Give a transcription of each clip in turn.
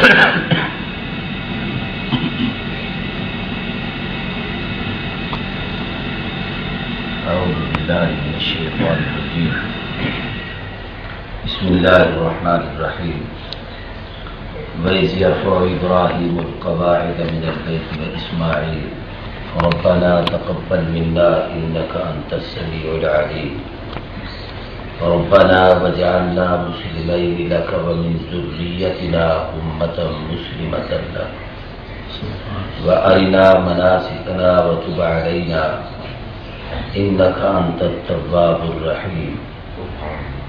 أعوذ بالله من الشيطان الرجيم بسم الله الرحمن الرحيم وإذ يرفع إبراهيم القواعد من البيت وإسماعيل ربنا تقبل منا إنك أنت السميع العليم ربنا واجعلنا مسلمين لك ومن ذريتنا أمة مسلمة لك وأرنا مناسكنا وتب علينا إنك أنت التواب الرحيم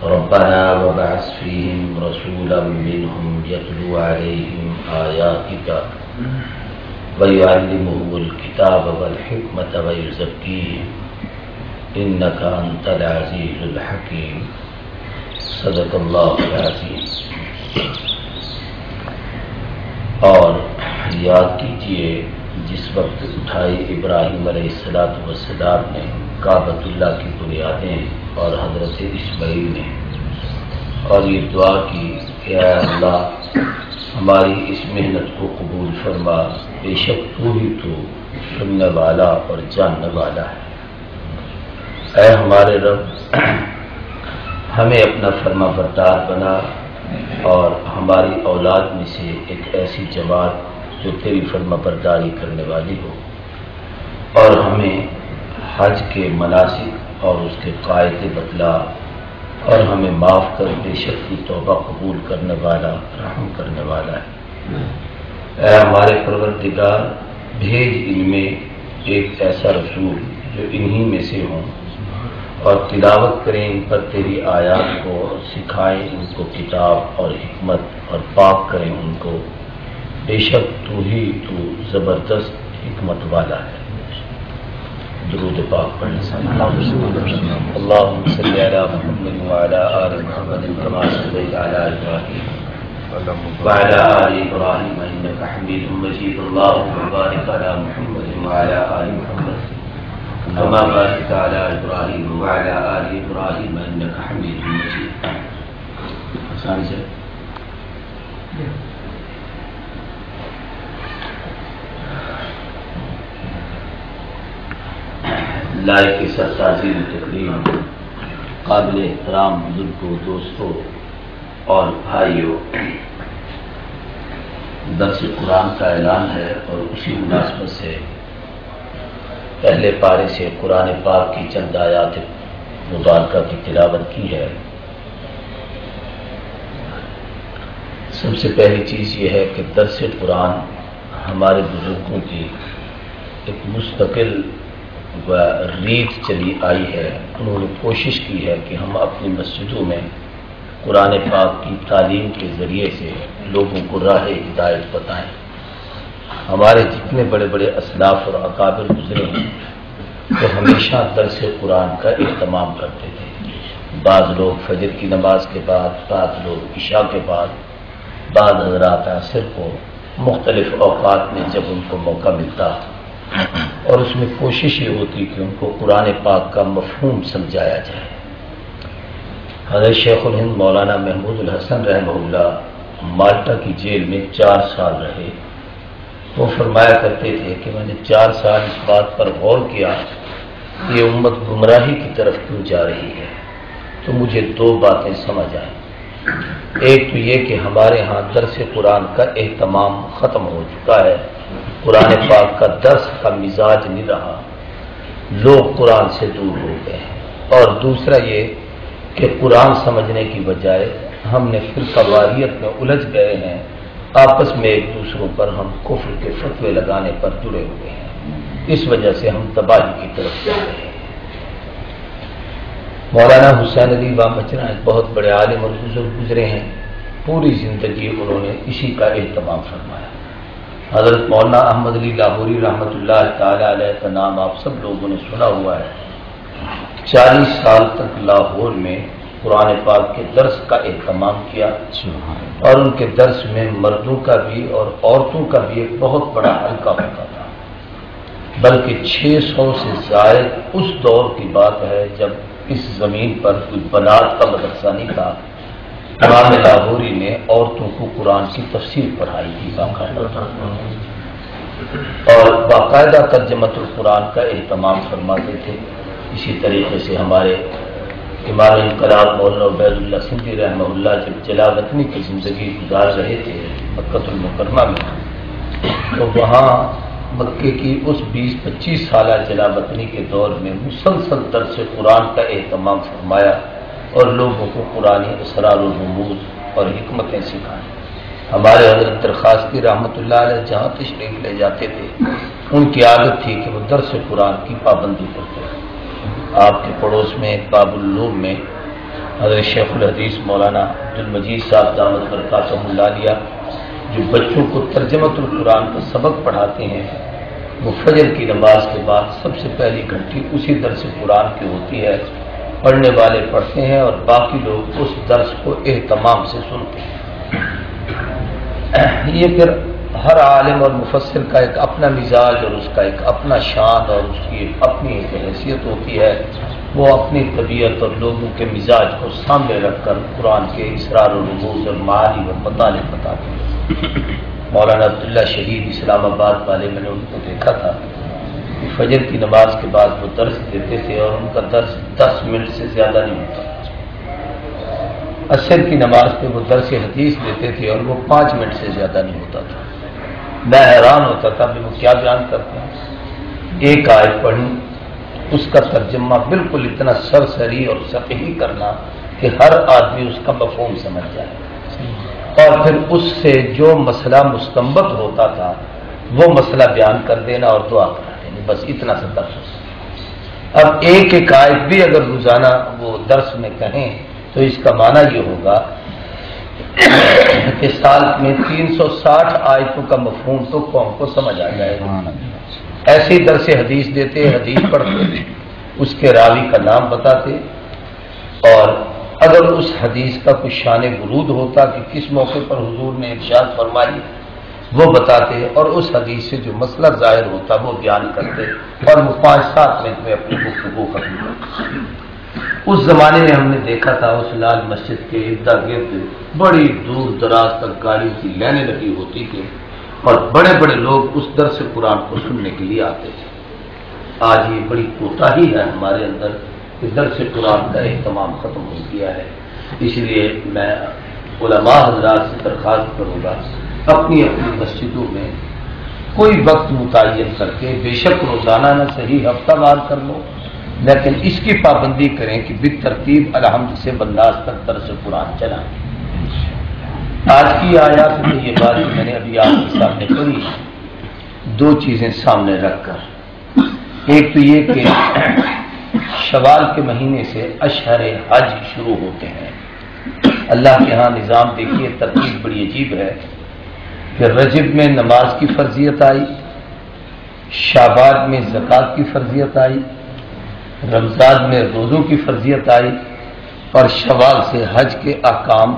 ربنا وابعث فيهم رسولا منهم يتلو عليهم آياتك ويعلمهم الكتاب والحكمة ويزكيهم إنك أنت العزيز الحكيم صدق الله العظيم۔ اور یاد کیجئے جس وقت اٹھائی ابراہیم علیہ السلام نے کعبۃ اللہ کی بنیادیں اور حضرت اسماعیل نے، اور یہ دعا کی کہ اے اللہ ہماری اس محنت کو قبول فرما، بے شک تو ہی تو سننے والا اور جاننے والا ہے۔ اے ہمارے رب ہمیں اپنا فرما بردار بنا اور ہماری اولاد میں سے ایک ایسی جماعت جو تیری فرما برداری کرنے والی ہو، اور ہمیں حج کے مناسک اور اس کے قاعدے بتلا، اور ہمیں معاف کر، بے شک تو توبہ قبول کرنے والا رحم کرنے والا ہے۔ اے ہمارے پروردگار بھیج ان میں ایک ایسا رسول جو انہی میں سے ہوں، اور تلاوت کریں ان پر تیری آیات کو، اور سکھائیں ان کو کتاب اور حکمت، اور پاک کریں ان کو، بے شک تو ہی تو زبردست حکمت والا ہے۔ درود پاک پڑھیں۔ اللہم صلی علی محمد وعلی آل محمد کما صلیت علی ابراہیم وعلی آل ابراہیم انک حمید مجید۔ اللہم بارک علی محمد وعلی آل محمد كما باركت على إبراهيم وعلى آل إبراهيم إنك حميد مجيد۔ آسان سے لائق سر تعظیم تقریم قابل احترام بزرگوں، دوستوں اور بھائیوں، درس قرآن کا اعلان ہے، اور اسی مناسبت سے پہلے پارے سے قرآن پاک کی چند آیات مبارکہ کی تلاوت کی ہے۔ سب سے پہلی چیز یہ ہے کہ درس قرآن ہمارے بزرگوں کی ایک مستقل و ریت چلی آئی ہے۔ انہوں نے کوشش کی ہے کہ ہم اپنی مسجدوں میں قرآن پاک کی تعلیم کے ذریعے سے لوگوں کو راہ ہدایت بتائیں۔ ہمارے جتنے بڑے بڑے اسلاف اور اکابر گزرے ہیں وہ ہمیشہ درس قرآن کا اہتمام کرتے تھے۔ بعض لوگ فجر کی نماز کے بعد، بعض لوگ عشاء کے بعد، بعض حضرات عصر کو، مختلف اوقات میں جب ان کو موقع ملتا، اور اس میں کوشش یہ ہوتی کہ ان کو قرآن پاک کا مفہوم سمجھایا جائے۔ حضرت شیخ الہند مولانا محمود الحسن رحمہ اللہ مالٹا کی جیل میں 4 سال رہے۔ وہ فرمایا کرتے تھے کہ میں نے 4 سال اس بات پر غور کیا کہ یہ امت گمراہی کی طرف کیوں جا رہی ہے، تو مجھے 2 باتیں سمجھ آئیں۔ ایک تو یہ کہ ہمارے ہاں درس قرآن کا اہتمام ختم ہو چکا ہے، قرآن پاک کا درس کا مزاج نہیں رہا، لوگ قرآن سے دور ہو گئے ہیں۔ اور دوسرا یہ کہ قرآن سمجھنے کی بجائے ہم نے فرقہ واریت میں الجھ گئے ہیں، آپس میں ایک دوسروں پر ہم کفر کے فتوے لگانے پر جڑے ہوئے ہیں، اس وجہ سے ہم تباہی کی طرف جا رہے ہیں۔ مولانا حسین علی بامچنا ایک بہت بڑے عالم اور بزرگ گزرے ہیں، پوری زندگی انہوں نے اسی کا اہتمام فرمایا۔ حضرت مولانا احمد علی لاہوری رحمۃ اللہ تعالی علیہ کا نام آپ سب لوگوں نے سنا ہوا ہے۔ 40 سال تک لاہور میں قرآن پاک کے درس کا اہتمام کیا، اور ان کے درس میں مردوں کا بھی اور عورتوں کا بھی ایک بہت بڑا حلقہ ہوتا تھا، بلکہ 600 سے زائد اس دور کی بات ہے جب اس زمین پر کوئی بنات کا مدرسہ نہیں تھا، امام لاہوری نے عورتوں کو قرآن کی تفسیر پڑھائی تھی باقاعدہ، اور باقاعدہ ترجمۃ القرآن کا اہتمام فرماتے تھے۔ اسی طریقے سے ہمارے امام انقلاب مولانا عبید اللہ سندھی رحمہ اللہ جب جلا وطنی کی زندگی گزار رہے تھے مکہ المکرمہ میں، تو وہاں مکے کی اس 20-25 سالہ جلا وطنی کے دور میں مسلسل درس قرآن کا اہتمام فرمایا اور لوگوں کو قرآنی اسرار و رموز اور حکمتیں سکھائیں۔ ہمارے حضرت درخواستی رحمۃ اللہ علیہ جہاں تشریف لے جاتے تھے، ان کی عادت تھی کہ وہ درس قرآن کی پابندی کرتے تھے۔ آپ کے پڑوس میں باب العلوم میں حضرت شیخ الحدیث مولانا عبدالمجید صاحب دامت برکاتہم اللہ علیہ جو بچوں کو ترجمۃ القرآن کا سبق پڑھاتے ہیں، وہ فجر کی نماز کے بعد سب سے پہلی گھنٹی اسی درس قرآن کی ہوتی ہے، پڑھنے والے پڑھتے ہیں اور باقی لوگ اس درس کو اہتمام سے سنتے ہیں۔ یہ پھر ہر عالم اور مفسر کا ایک اپنا مزاج اور اس کا ایک اپنا شان اور اس کی ایک اپنی ایک حیثیت ہوتی ہے، وہ اپنی طبیعت اور لوگوں کے مزاج کو سامنے رکھ کر قرآن کے اسرار و رموز اور معانی اور مطالب بتاتے ہیں۔ مولانا عبداللہ شہید اسلام آباد والے، میں نے ان کو دیکھا تھا کہ فجر کی نماز کے بعد وہ درس دیتے تھے اور ان کا درس 10 منٹ سے زیادہ نہیں ہوتا۔ عصر کی نماز پہ وہ درس حدیث دیتے تھے اور وہ 5 منٹ سے زیادہ نہیں ہوتا تھا۔ میں حیران ہوتا تھا کہ وہ کیا بیان کرتے ہیں۔ ایک آیت پڑھنی، اس کا ترجمہ بالکل اتنا سرسری اور سطحی کرنا کہ ہر آدمی اس کا مفہوم سمجھ جائے، اور پھر اس سے جو مسئلہ مستنبط ہوتا تھا وہ مسئلہ بیان کر دینا اور دعا کرا دینا، بس اتنا سا درس ہوتا۔ اب ایک ایک آیت بھی اگر روزانہ وہ درس میں کہیں تو اس کا معنی یہ ہوگا کہ سال میں 360 آیتوں کا مفہوم تو قوم کو سمجھ آ جائے گا۔ ایسے ہی درس حدیث دیتے، حدیث پڑھتے، اس کے راوی کا نام بتاتے، اور اگر اس حدیث کا کچھ شان ورود ہوتا کہ کس موقع پر حضور نے ارشاد فرمائی وہ بتاتے، اور اس حدیث سے جو مسئلہ ظاہر ہوتا وہ بیان کرتے، اور وہ 5-7 منٹ میں اپنی گفتگو ختم کرتے۔ اس زمانے میں ہم نے دیکھا تھا اس لال مسجد کے ارد گرد بڑی دور دراز تک گاڑیوں کی لائنیں لگی ہوتی تھی اور بڑے بڑے لوگ اس درس قرآن کو سننے کے لیے آتے تھے۔ آج یہ بڑی کوتاہی ہے ہمارے اندر کہ درس قرآن کا اہتمام ختم ہو گیا ہے۔ اس لیے میں علماء حضرات سے درخواست کروں گا، اپنی اپنی مسجدوں میں کوئی وقت متعین کر کے، بے شک روزانہ نہ صحیح ہفتہ وار کر لو، لیکن اس کی پابندی کریں کہ بالترتیب الحمد سے بنداز تک درس قرآن چلا۔ آج کی آیات میں یہ بات میں نے ابھی آپ کے سامنے پڑھی، 2 چیزیں سامنے رکھ کر۔ ایک تو یہ کہ شوال کے مہینے سے اشہر حج شروع ہوتے ہیں۔ اللہ کے ہاں نظام دیکھیے، ترتیب بڑی عجیب ہے کہ رجب میں نماز کی فرضیت آئی، شعبان میں زکوٰۃ کی فرضیت آئی، رمضان میں روزوں کی فرضیت آئی، اور شوال سے حج کے احکام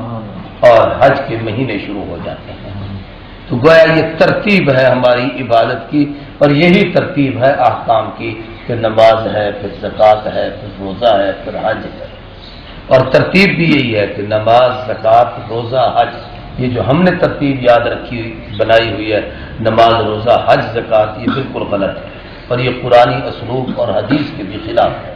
اور حج کے مہینے شروع ہو جاتے ہیں۔ تو گویا یہ ترتیب ہے ہماری عبادت کی، اور یہی ترتیب ہے احکام کی کہ نماز ہے، پھر زکوٰۃ ہے، پھر روزہ ہے، پھر حج ہے، اور ترتیب بھی یہی ہے کہ نماز، زکوٰۃ، روزہ، حج، یہ جو ہم نے ترتیب یاد رکھی بنائی ہوئی ہے، نماز، روزہ، حج، زکوٰۃ، یہ بالکل غلط ہے اور یہ قرآنی اسلوب اور حدیث کے بھی خلاف ہے۔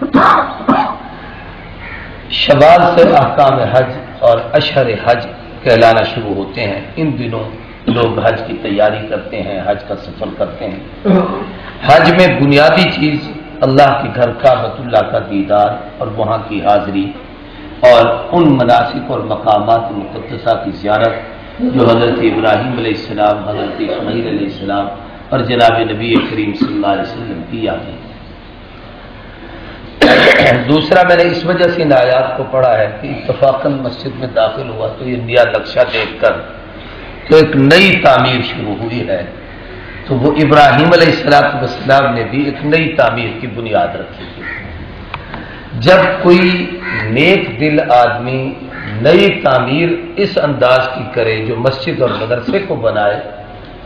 شوال سے احکام حج اور اشہر حج کہلانا شروع ہوتے ہیں۔ ان دنوں لوگ حج کی تیاری کرتے ہیں، حج کا سفر کرتے ہیں۔ حج میں بنیادی چیز اللہ کے گھر کعبۃ اللہ کا دیدار اور وہاں کی حاضری، اور ان مناسک اور مقامات مقدسہ کی زیارت جو حضرت ابراہیم علیہ السلام، حضرت اسماعیل علیہ السلام اور جناب نبی کریم صلی اللہ علیہ وسلم کی یادیں۔ دوسرا، میں نے اس وجہ سے ان آیات کو پڑھا ہے کہ اتفاقاً مسجد میں داخل ہوا تو یہ نیا نقشہ دیکھ کر تو ایک نئی تعمیر شروع ہوئی ہے، تو وہ ابراہیم علیہ السلام نے بھی ایک نئی تعمیر کی بنیاد رکھی تھی۔ جب کوئی نیک دل آدمی نئی تعمیر اس انداز کی کرے جو مسجد اور مدرسے کو بنائے،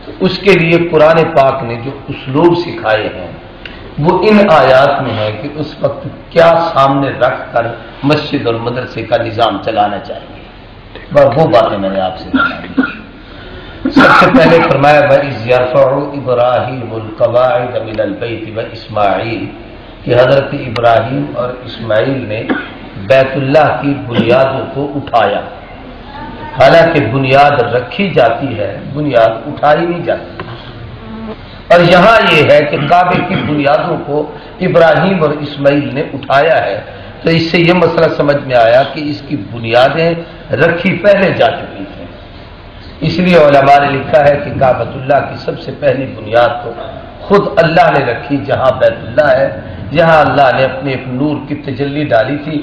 تو اس کے لیے قرآن پاک نے جو اسلوب سکھائے ہیں وہ ان آیات میں ہے کہ اس وقت کیا سامنے رکھ کر مسجد اور مدرسے کا نظام چلانا چاہیے۔ وہ باتیں میں نے آپ سے بتائی۔ سب سے پہلے فرمایا وَإِذْ يَرْفَعُ إِبْرَاهِيمُ الْقَوَاعِدَ مِنَ الْبَيْتِ وَإِسْمَاعِيلُ کہ حضرت ابراہیم اور اسماعیل نے بیت اللہ کی بنیادوں کو اٹھایا۔ حالانکہ بنیاد رکھی جاتی ہے، بنیاد اٹھائی نہیں جاتی، اور یہاں یہ ہے کہ کعبے کی بنیادوں کو ابراہیم اور اسماعیل نے اٹھایا ہے، تو اس سے یہ مسئلہ سمجھ میں آیا کہ اس کی بنیادیں رکھی پہلے جا چکی تھیں۔ اس لیے علماء نے لکھا ہے کہ کعبۃ اللہ کی سب سے پہلی بنیاد تو خود اللہ نے رکھی، جہاں بیت اللہ ہے، جہاں اللہ نے اپنے ایک نور کی تجلی ڈالی تھی،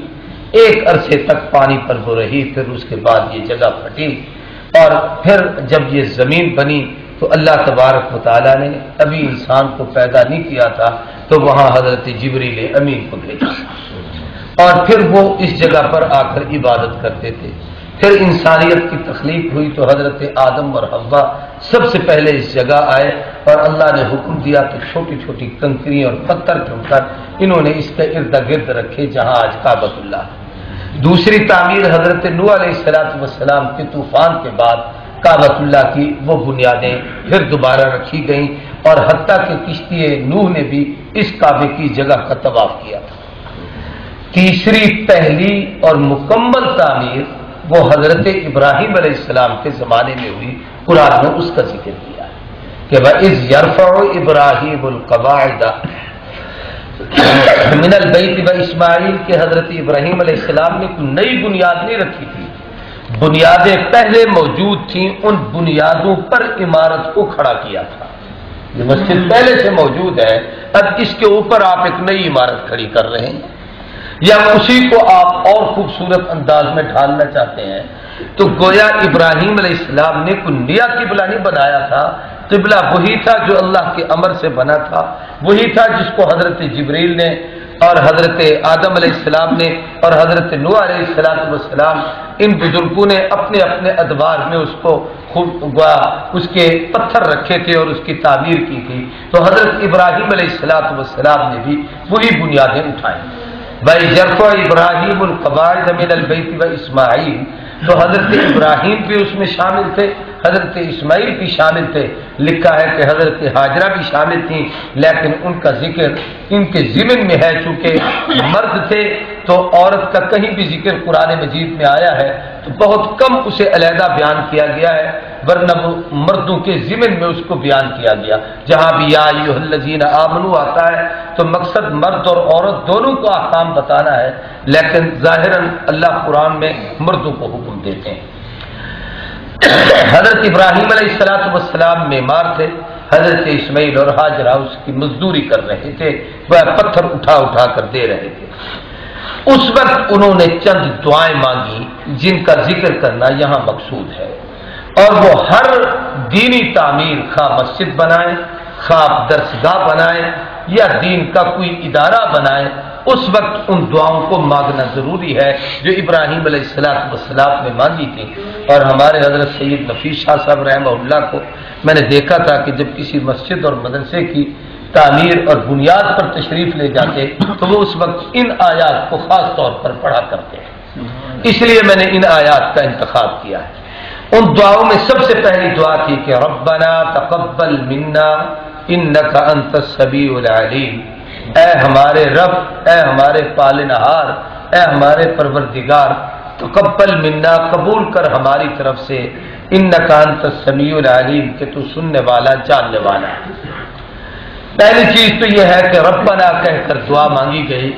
ایک عرصے تک پانی پر وہ رہی، پھر اس کے بعد یہ جگہ پھٹی، اور پھر جب یہ زمین بنی تو اللہ تبارک و تعالیٰ نے ابھی انسان کو پیدا نہیں کیا تھا، تو وہاں حضرت جبریل امین کو بھیجا، اور پھر وہ اس جگہ پر آ کر عبادت کرتے تھے۔ پھر انسانیت کی تخلیق ہوئی تو حضرت آدم اور حوا سب سے پہلے اس جگہ آئے، اور اللہ نے حکم دیا کہ چھوٹی چھوٹی کنکری اور پتھر چن کر انہوں نے اس کے ارد گرد رکھے، جہاں آج کعبۃ اللہ۔ دوسری تعمیر حضرت نوح علیہ السلام کے طوفان کے بعد کعبۃ اللہ کی وہ بنیادیں پھر دوبارہ رکھی گئیں، اور حتیٰ کہ کشتی نوح نے بھی اس کعبے کی جگہ کا طواف کیا تھا۔ تیسری پہلی اور مکمل تعمیر وہ حضرت ابراہیم علیہ السلام کے زمانے میں ہوئی، قرآن نے اس کا ذکر کیا ہے کہ وَإِذْ يَرْفَعُ إِبْرَاهِيمُ الْقَوَاعِدَ مِنَ الْبَيْتِ وَإِسْمَاعِيلُ کہ حضرت ابراہیم علیہ السلام نے کوئی نئی بنیاد نہیں رکھی تھی، بنیادیں پہلے موجود تھیں، ان بنیادوں پر عمارت کو کھڑا کیا تھا۔ یہ مسجد پہلے سے موجود ہے، اب اس کے اوپر آپ ایک نئی عمارت کھڑی کر رہے ہیں، یا اسی کو آپ اور خوبصورت انداز میں ڈھالنا چاہتے ہیں، تو گویا ابراہیم علیہ السلام نے کوئی نیا قبلہ نہیں بنایا تھا، قبلہ وہی تھا جو اللہ کے امر سے بنا تھا، وہی تھا جس کو حضرت جبریل نے اور حضرت آدم علیہ السلام نے اور حضرت نوح علیہ السلام ان بزرگوں نے اپنے اپنے ادوار میں اس کو اس کے پتھر رکھے تھے اور اس کی تعمیر کی تھی، تو حضرت ابراہیم علیہ السلام نے بھی وہی بنیادیں اٹھائیں۔ بھائی جرفع ابراہیم القواعد من البیت و اسماعیل، تو حضرت ابراہیم بھی اس میں شامل تھے، حضرت اسماعیل بھی شامل تھے، لکھا ہے کہ حضرت ہاجرہ بھی شامل تھیں، لیکن ان کا ذکر ان کے ضمن میں ہے، چونکہ مرد تھے تو عورت کا کہیں بھی ذکر قرآن مجید میں آیا ہے تو بہت کم اسے علیحدہ بیان کیا گیا ہے، ورنہ مردوں کے ضمن میں اس کو بیان کیا گیا۔ جہاں بھی یا ایھا الذین آمنوا آتا ہے تو مقصد مرد اور عورت دونوں کو احکام بتانا ہے، لیکن ظاہراً اللہ قرآن میں مردوں کو حکم دیتے ہیں۔ حضرت ابراہیم علیہ السلام معمار تھے، حضرت اسماعیل اور ہاجرہ اس کی مزدوری کر رہے تھے، وہ پتھر اٹھا اٹھا کر دے رہے تھے۔ اس وقت انہوں نے چند دعائیں مانگی جن کا ذکر کرنا یہاں مقصود ہے، اور وہ ہر دینی تعمیر، خواہ مسجد بنائیں، خواہ درسگاہ بنائیں یا دین کا کوئی ادارہ بنائیں، اس وقت ان دعاؤں کو مانگنا ضروری ہے جو ابراہیم علیہ السلام نے مانگی تھی۔ اور ہمارے حضرت سید نفیس شاہ صاحب رحمہ اللہ کو میں نے دیکھا تھا کہ جب کسی مسجد اور مدرسے کی تعمیر اور بنیاد پر تشریف لے جاتے تو وہ اس وقت ان آیات کو خاص طور پر پڑھا کرتے ہیں، اس لیے میں نے ان آیات کا انتخاب کیا ہے۔ ان دعاؤں میں سب سے پہلی دعا تھی کہ ربنا تقبل منا انک انت السمیع العلیم، اے ہمارے رب، اے ہمارے پالنہار، اے ہمارے پروردگار، تقبل منا، قبول کر ہماری طرف سے، انک انت السمیع العلیم، کہ تو سننے والا جاننے والا ہے۔ پہلی چیز تو یہ ہے کہ ربنا کہہ کر دعا مانگی گئی۔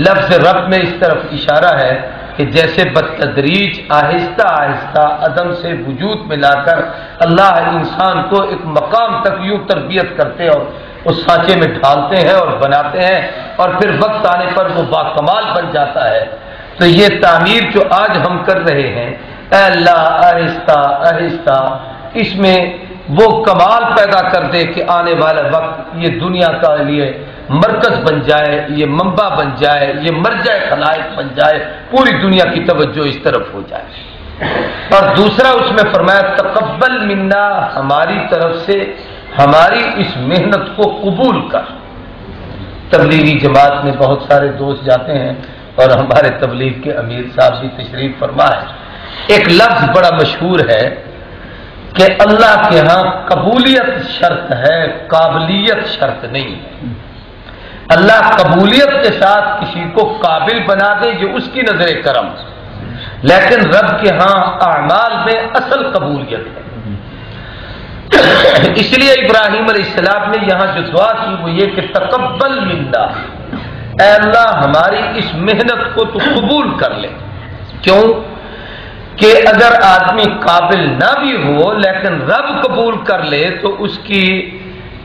لفظ رب میں اس طرف اشارہ ہے کہ جیسے بتدریج آہستہ آہستہ عدم سے وجود میں لا کر اللہ انسان کو ایک مقام تک یوں تربیت کرتے اور اس سانچے میں ڈھالتے ہیں اور بناتے ہیں، اور پھر وقت آنے پر وہ باکمال بن جاتا ہے، تو یہ تعمیر جو آج ہم کر رہے ہیں، اے اللہ آہستہ آہستہ اس میں وہ کمال پیدا کر دے کہ آنے والا وقت یہ دنیا کا لیے مرکز بن جائے، یہ منبع بن جائے، یہ مرجع خلائق بن جائے، پوری دنیا کی توجہ اس طرف ہو جائے۔ اور دوسرا اس میں فرمایا تقبل منا، ہماری طرف سے ہماری اس محنت کو قبول کر۔ تبلیغی جماعت میں بہت سارے دوست جاتے ہیں اور ہمارے تبلیغ کے امیر صاحب بھی تشریف فرما ہے، ایک لفظ بڑا مشہور ہے کہ اللہ کے ہاں قبولیت شرط ہے، قابلیت شرط نہیں ہے۔ اللہ قبولیت کے ساتھ کسی کو قابل بنا دے، یہ اس کی نظر کرم، لیکن رب کے ہاں اعمال میں اصل قبولیت ہے۔ اس لیے ابراہیم علیہ السلام نے یہاں جو دعا کی وہ یہ کہ تقبل منا، اے اللہ ہماری اس محنت کو تو قبول کر لے۔ کیوں کہ اگر آدمی قابل نہ بھی ہو لیکن رب قبول کر لے تو اس کی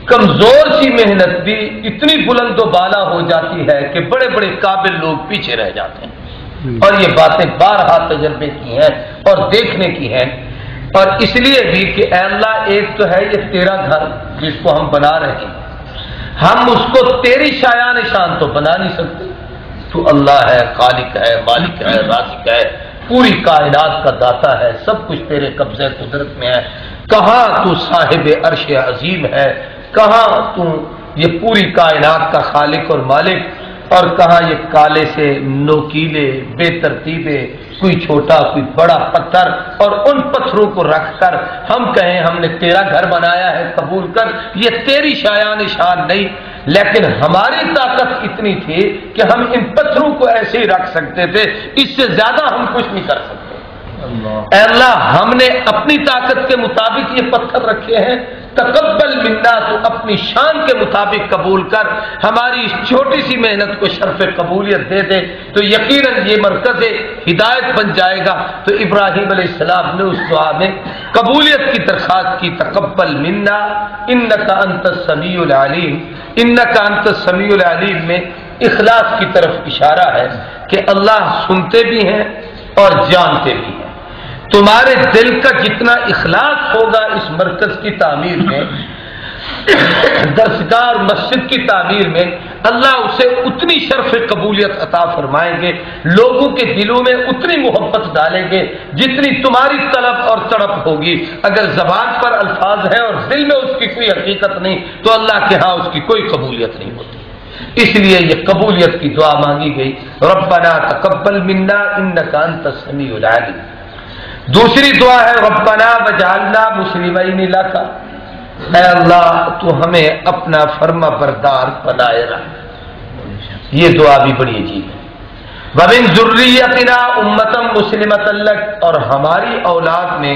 کمزور سی محنت بھی اتنی بلند و بالا ہو جاتی ہے کہ بڑے بڑے قابل لوگ پیچھے رہ جاتے ہیں، اور یہ باتیں بارہا تجربے کی ہیں اور دیکھنے کی ہیں۔ اور اس لیے بھی کہ اے اللہ ایک تو ہے یہ تیرا گھر جس کو ہم بنا رہے ہیں، ہم اس کو تیری شایان شان تو بنا نہیں سکتے، تو اللہ ہے، خالق ہے، مالک ہے، رازق ہے، پوری کائنات کا داتا ہے، سب کچھ تیرے قبضے قدرت میں ہے۔ کہاں تو صاحب عرش عظیم ہے، کہاں تو یہ پوری کائنات کا خالق اور مالک، اور کہاں یہ کالے سے نوکیلے بے ترتیبے کوئی چھوٹا کوئی بڑا پتھر، اور ان پتھروں کو رکھ کر ہم کہیں ہم نے تیرا گھر بنایا ہے قبول کر، یہ تیری شایان شان نہیں، لیکن ہماری طاقت اتنی تھی کہ ہم ان پتھروں کو ایسے ہی رکھ سکتے تھے، اس سے زیادہ ہم کچھ نہیں کر سکتے۔ اے اللہ ہم نے اپنی طاقت کے مطابق یہ پتھر رکھے ہیں، تقبل منا، تو اپنی شان کے مطابق قبول کر، ہماری اس چھوٹی سی محنت کو شرف قبولیت دے دے، تو یقیناً یہ مرکز ہدایت بن جائے گا۔ تو ابراہیم علیہ السلام نے اس دعا میں قبولیت کی درخواست کی، تقبل منا انک انت السمیع العلیم۔ انک انت السمیع العلیم میں اخلاص کی طرف اشارہ ہے کہ اللہ سنتے بھی ہیں اور جانتے بھی ہیں۔ تمہارے دل کا جتنا اخلاص ہوگا اس مرکز کی تعمیر میں، درسگاہ اور مسجد کی تعمیر میں، اللہ اسے اتنی شرف قبولیت عطا فرمائیں گے، لوگوں کے دلوں میں اتنی محبت ڈالیں گے جتنی تمہاری طلب اور تڑپ ہوگی۔ اگر زبان پر الفاظ ہیں اور دل میں اس کی کوئی حقیقت نہیں تو اللہ کے ہاں اس کی کوئی قبولیت نہیں ہوتی۔ اس لیے یہ قبولیت کی دعا مانگی گئی، ربنا تقبل منا انک انت السمیع العلیم۔ دوسری دعا ہے ربنا وجعلنا مسلمین لک، اے اللہ تو ہمیں اپنا فرما بردار بنائے رکھ۔ یہ دعا بھی بڑی عجیب ہے، ومن ذریتنا امۃ مسلمۃ لک، اور ہماری اولاد میں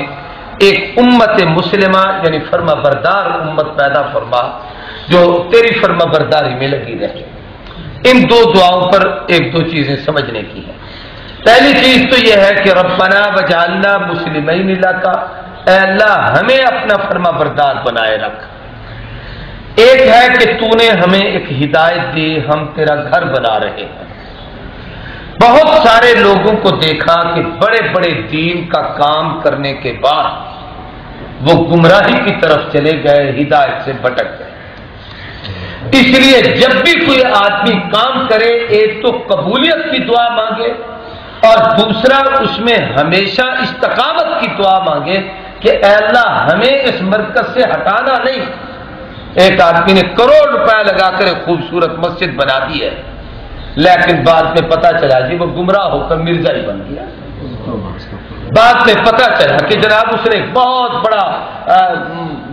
ایک امت مسلمہ یعنی فرما بردار امت پیدا فرما جو تیری فرما برداری میں لگی رہے۔ ان دو دعاؤں پر ایک دو چیزیں سمجھنے کی ہیں۔ پہلی چیز تو یہ ہے کہ ربنا وجعلنا مسلمین لک، اے اللہ ہمیں اپنا فرما بردار بنائے رکھ۔ ایک ہے کہ تو نے ہمیں ایک ہدایت دی، ہم تیرا گھر بنا رہے ہیں۔ بہت سارے لوگوں کو دیکھا کہ بڑے بڑے دین کا کام کرنے کے بعد وہ گمراہی کی طرف چلے گئے، ہدایت سے بھٹک گئے۔ اس لیے جب بھی کوئی آدمی کام کرے ایک تو قبولیت کی دعا مانگے اور دوسرا اس میں ہمیشہ استقامت کی دعا مانگے کہ اے اللہ ہمیں اس مرکز سے ہٹانا نہیں۔ ایک آدمی نے کروڑ روپے لگا کر ایک خوبصورت مسجد بنا دی ہے، لیکن بعد میں پتا چلا جی وہ گمراہ ہو کر مرزا ہی بن گیا۔ بعد میں پتا چلا کہ جناب اس نے ایک بہت بڑا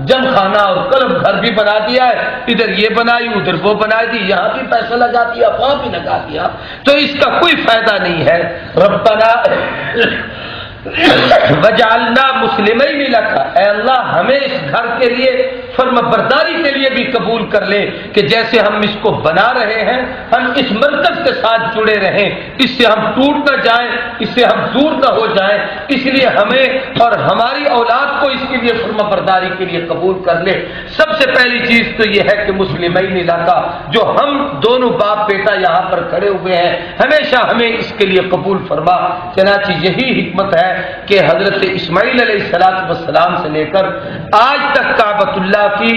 جم خانہ اور کلب گھر بھی بنا دیا ہے، ادھر یہ بنائی ادھر وہ بنا دی، یہاں بھی پیسہ لگا دیا وہاں بھی لگا دیا، تو اس کا کوئی فائدہ نہیں ہے۔ ربنا وجعلنا مسلمین لک، اے اللہ ہمیں اس گھر کے لیے فرما برداری کے لیے بھی قبول کر لے کہ جیسے ہم اس کو بنا رہے ہیں ہم اس مرکز کے ساتھ جڑے رہیں، اس سے ہم ٹوٹ نہ جائیں، اس سے ہم دور نہ ہو جائیں، اس لیے ہمیں اور ہماری اولاد کو اس کے لیے فرما برداری کے لیے قبول کر لے۔ سب سے پہلی چیز تو یہ ہے کہ مسلمین لک، جو ہم دونوں باپ بیٹا یہاں پر کھڑے ہوئے ہیں ہمیشہ ہمیں اس کے لیے قبول فرما۔ چنانچہ یہی حکمت ہے کہ حضرت اسماعیل علیہ السلام سے لے کر آج تک کعبۃ اللہ کی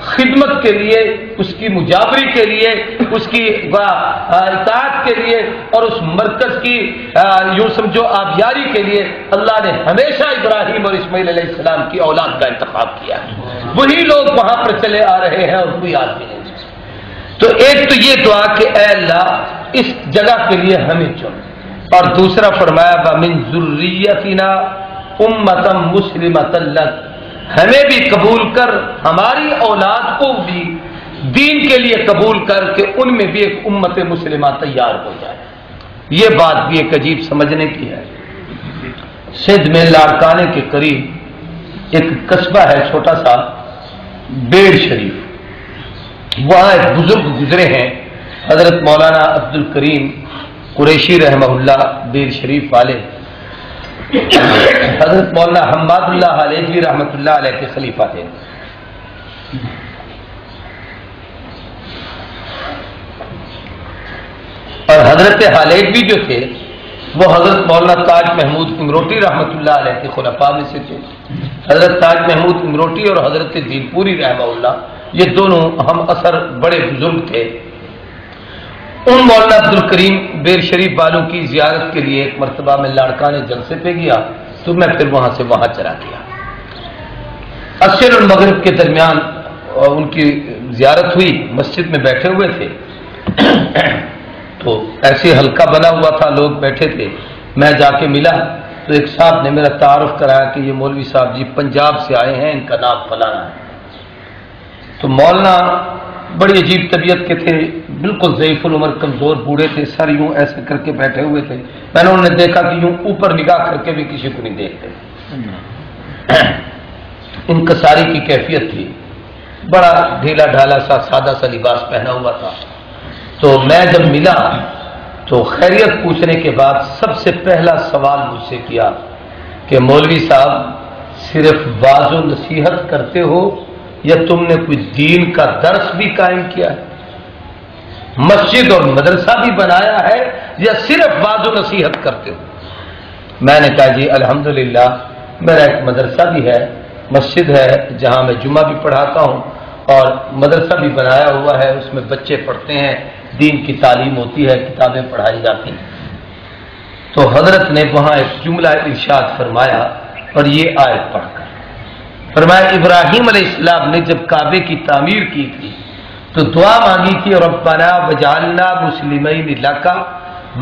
خدمت کے لیے، اس کی مجاوری کے لیے، اس کی اطاعت کے لیے اور اس مرکز کی یوں سمجھو آبیاری کے لیے اللہ نے ہمیشہ ابراہیم اور اسماعیل علیہ السلام کی اولاد کا انتخاب کیا ہے۔ وہی لوگ وہاں پر چلے آ رہے ہیں اور کوئی آدمی نہیں۔ تو ایک تو یہ دعا کہ اے اللہ اس جگہ کے لیے ہمیں چن، اور دوسرا فرمایا وَمِن ذُرِّيَّتِنَا أُمَّةً مُسْلِمَةً لَكَ، ہمیں بھی قبول کر، ہماری اولاد کو بھی دین کے لیے قبول کر کے ان میں بھی ایک امت مسلمہ تیار ہو جائے۔ یہ بات بھی ایک عجیب سمجھنے کی ہے۔ سندھ میں لاڑکانے کے قریب ایک قصبہ ہے چھوٹا سا، بیڑ شریف، وہاں ایک بزرگ گزرے ہیں حضرت مولانا عبد الکریم قریشی رحمہ اللہ، بیڑ شریف والے۔ حضرت مولانا حماد اللہ حلیجوی رحمۃ اللہ علیہ کے خلیفہ تھے۔ اور حضرت حلیجوی جو تھے وہ حضرت مولانا تاج محمود انگروٹی رحمۃ اللہ علیہ کے خلفاء میں سے تھے۔ حضرت تاج محمود انگروٹی اور حضرت دین پوری رحمہ اللہ یہ دونوں ہم اثر بڑے بزرگ تھے۔ ان مولانا عبد الکریم بیر شریف والوں کی زیارت کے لیے ایک مرتبہ میں لاڑکانے جلسے پہ گیا تو میں پھر وہاں سے وہاں چلا گیا۔ عصر اور مغرب کے درمیان ان کی زیارت ہوئی، مسجد میں بیٹھے ہوئے تھے تو ایسے حلقہ بنا ہوا تھا، لوگ بیٹھے تھے، میں جا کے ملا تو ایک صاحب نے میرا تعارف کرایا کہ یہ مولوی صاحب جی پنجاب سے آئے ہیں، ان کا نام فلانا ہے۔ تو مولانا بڑی عجیب طبیعت کے تھے، بالکل ضعیف العمر، کمزور، بوڑھے تھے، سر یوں ایسے کر کے بیٹھے ہوئے تھے۔ میں نے انہیں دیکھا کہ یوں اوپر نگاہ کر کے بھی کسی کو نہیں دیکھتے، انکساری کی کیفیت تھی، بڑا ڈھیلا ڈھالا سا سادہ سا لباس پہنا ہوا تھا۔ تو میں جب ملا تو خیریت پوچھنے کے بعد سب سے پہلا سوال مجھ سے کیا کہ مولوی صاحب صرف واعظ و نصیحت کرتے ہو یا تم نے کوئی دین کا درس بھی قائم کیا ہے، مسجد اور مدرسہ بھی بنایا ہے یا صرف واعظ و نصیحت کرتے ہو؟ میں نے کہا جی الحمدللہ میرا ایک مدرسہ بھی ہے، مسجد ہے جہاں میں جمعہ بھی پڑھاتا ہوں، اور مدرسہ بھی بنایا ہوا ہے، اس میں بچے پڑھتے ہیں، دین کی تعلیم ہوتی ہے، کتابیں پڑھائی جاتی ہیں۔ تو حضرت نے وہاں ایک جملہ ارشاد فرمایا اور یہ آیت پڑھ کر فرمایا، ابراہیم علیہ السلام نے جب کعبے کی تعمیر کی تھی تو دعا مانگی تھی ربنا وجعلنا مسلمین لک